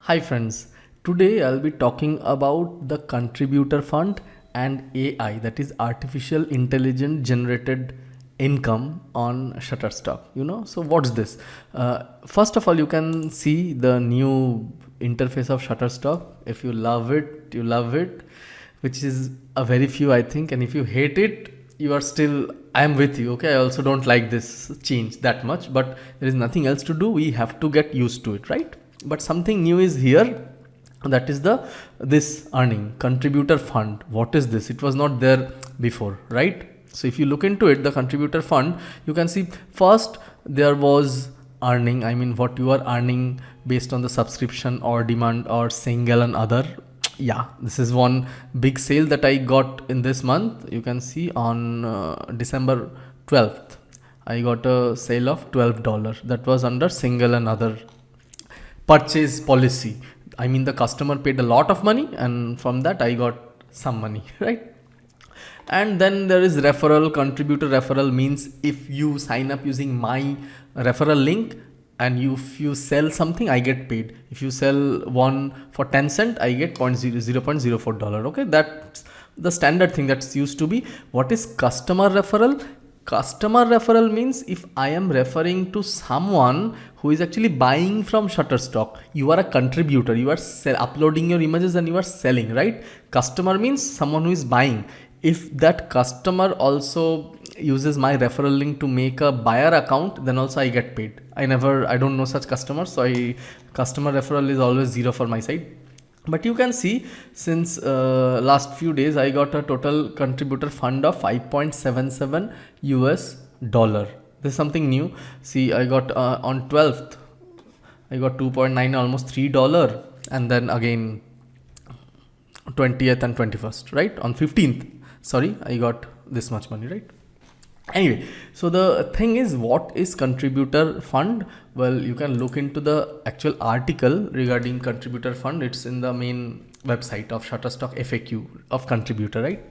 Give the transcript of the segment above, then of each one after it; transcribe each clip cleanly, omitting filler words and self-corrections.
Hi friends, today I'll be talking about the contributor fund and AI, that is artificial intelligence generated income on Shutterstock. So what's this? First of all, you can see the new interface of Shutterstock. If you love it, you love it, which is a very few, I think. And if you hate it, you are still, I am with you. Okay, I also don't like this change that much, but there is nothing else to do. We have to get used to it, right? But something new is here, that is this earning contributor fund. What is this? It was not there before, right? So if you look into it, the contributor fund, you can see first there was earning, I mean what you are earning based on the subscription or demand or single and other. Yeah, this is one big sale that I got in this month. You can see on December 12th I got a sale of $12. That was under single and other purchase policy. I mean the customer paid a lot of money and from that I got some money, right? And then there is referral. Contributor referral means if you sign up using my referral link and if you sell something, I get paid. If you sell one for 10 cent, I get $0.04. Okay, that's the standard thing that's used to be. What is customer referral? Customer referral means if I am referring to someone who is actually buying from Shutterstock, you are a contributor, you are uploading your images and you are selling, right? Customer means someone who is buying. If that customer also uses my referral link to make a buyer account, then also I get paid. I don't know such customers, so customer referral is always zero for my side. But you can see since last few days I got a total contributor fund of $5.77. This is something new. See, I got on 12th I got 2.9, almost $3, and then again 20th and 21st, right? On 15th, sorry, I got this much money, right? Anyway, so the thing is, what is contributor fund? Well, you can look into the actual article regarding contributor fund. It's in the main website of Shutterstock FAQ of contributor, right?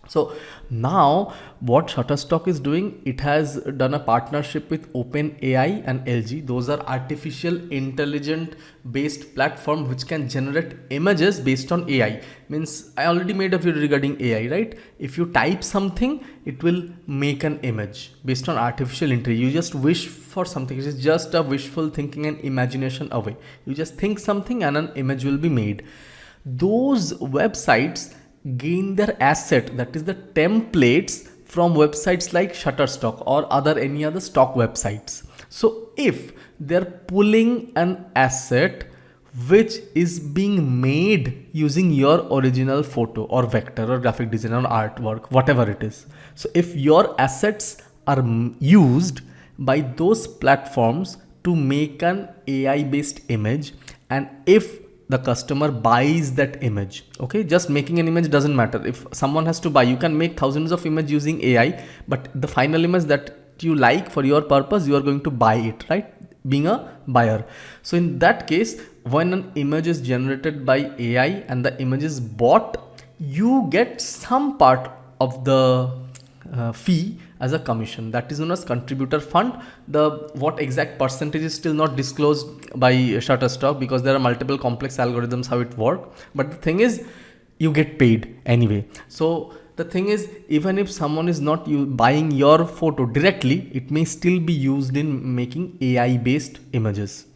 So now what Shutterstock is doing, it has done a partnership with OpenAI and LG. Those are artificial intelligent based platform which can generate images based on AI. Means I already made a video regarding AI, right? If you type something, it will make an image based on artificial intelligence. You just wish for something. It is just a wishful thinking and imagination away. You just think something and an image will be made. Those websites gain their asset, that is the templates, from websites like Shutterstock or any other stock websites. So if they're pulling an asset which is being made using your original photo or vector or graphic design or artwork, whatever it is. So if your assets are used by those platforms to make an AI based image, and if the customer buys that image, okay, just making an image doesn't matter. If someone has to buy, you can make thousands of images using AI, but the final image that you like for your purpose, you are going to buy it, right? Being a buyer. So in that case, when an image is generated by AI and the image is bought, you get some part of the fee as a commission. That is known as contributor fund. What exact percentage is still not disclosed by Shutterstock because there are multiple complex algorithms how it works. But the thing is, you get paid anyway. So the thing is, even if someone is not buying your photo directly, it may still be used in making AI based images.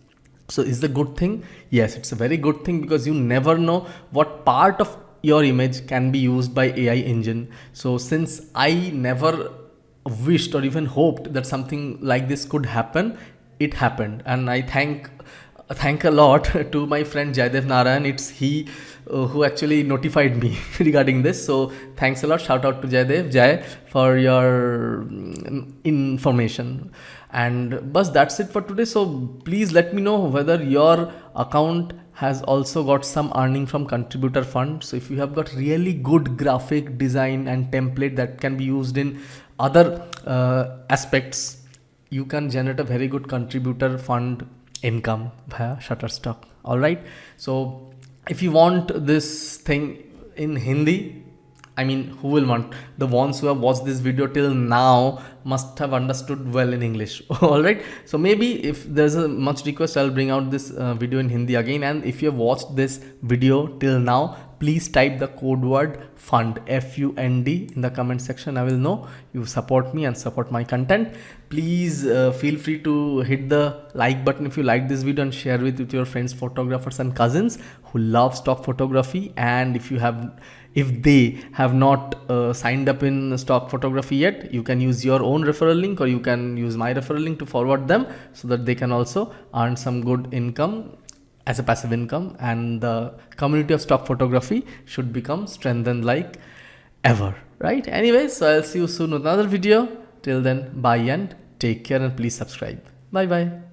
So is the good thing? Yes, it's a very good thing because you never know what part of your image can be used by AI engine. So since I never wished or even hoped that something like this could happen, it happened, and I thank a lot to my friend Jaidev Narayan. It's he who actually notified me regarding this. So thanks a lot. Shout out to Jai for your information. And bus, that's it for today. So please let me know whether your account has also got some earning from contributor fund. So if you have got really good graphic design and template that can be used in other aspects, you can generate a very good contributor fund income via Shutterstock. All right. So if you want this thing in Hindi, I mean, who will want? The ones who have watched this video till now must have understood well in English. All right. So maybe if there's a much request, I'll bring out this video in Hindi again. And if you have watched this video till now, please type the code word fund, FUND, in the comment section. I will know you support me and support my content. Please feel free to hit the like button if you like this video, and share with your friends, photographers and cousins who love stock photography. And if they have not signed up in stock photography yet, you can use your own referral link, or you can use my referral link to forward them, so that they can also earn some good income as a passive income, and the community of stock photography should become strengthened like ever, right? Anyways, so I'll see you soon with another video. Till then, bye and take care, and please subscribe. Bye bye.